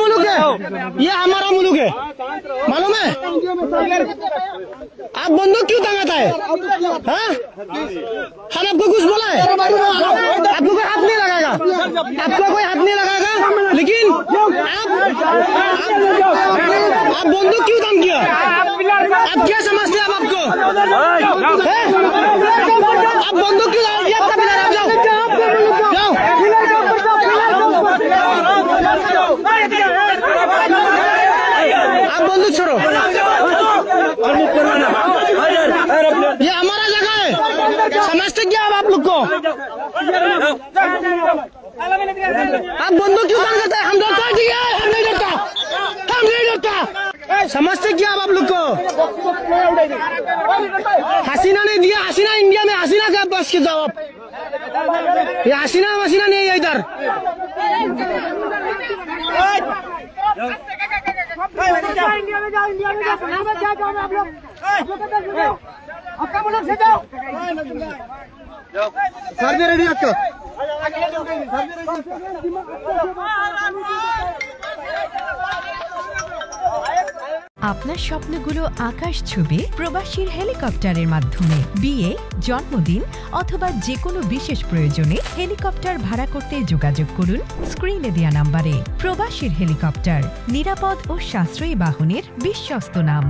मुल्क है, ये हमारा मुल्क है, मालूम है? आप बंदूक क्यों टांगाता है? हाँ, हम आपको कुछ बोला है? आपको कोई हाथ नहीं लगाएगा, आपको कोई हाथ नहीं लगाएगा, लेकिन आप बंदूक क्यों टांग किया? आप क्या समझते हैं? आप आपको आप बंदूक क्यों टांग किया? आपका पिलर, आप जाओ जाओ, आप बंदूक छोड़ो, ये हमारा जगह है, समझते क्या आप लोग को? आप बंदूक क्यों टांग देते हैं? हम डरता है, ठीक है, हम नहीं डरता, हम नहीं डरता, समझते क्या आप लोग को? हसीना ने दिया, हसीना इंडिया में, हसीना का बस के जाओ आप, ये हसीना मसीना नहीं है इधर। इंडिया में जाओ, इंडिया में जाओ, क्या जाओ आप लोग, आपका मुल्क से जाओ, सर भी रेडी आपका। আপনার স্বপ্নগুলো আকাশ ছুবে প্রবাসীর হেলিকপ্টারের মাধ্যমে। বিয়ে, জন্মদিন অথবা যে কোনো বিশেষ প্রয়োজনে হেলিকপ্টার ভাড়া করতে যোগাযোগ করুন স্ক্রিনে দেয়া নম্বরে। প্রবাসীর হেলিকপ্টার, নিরাপদ ও সাশ্রয়ী বাহনের বিশ্বস্ত নাম।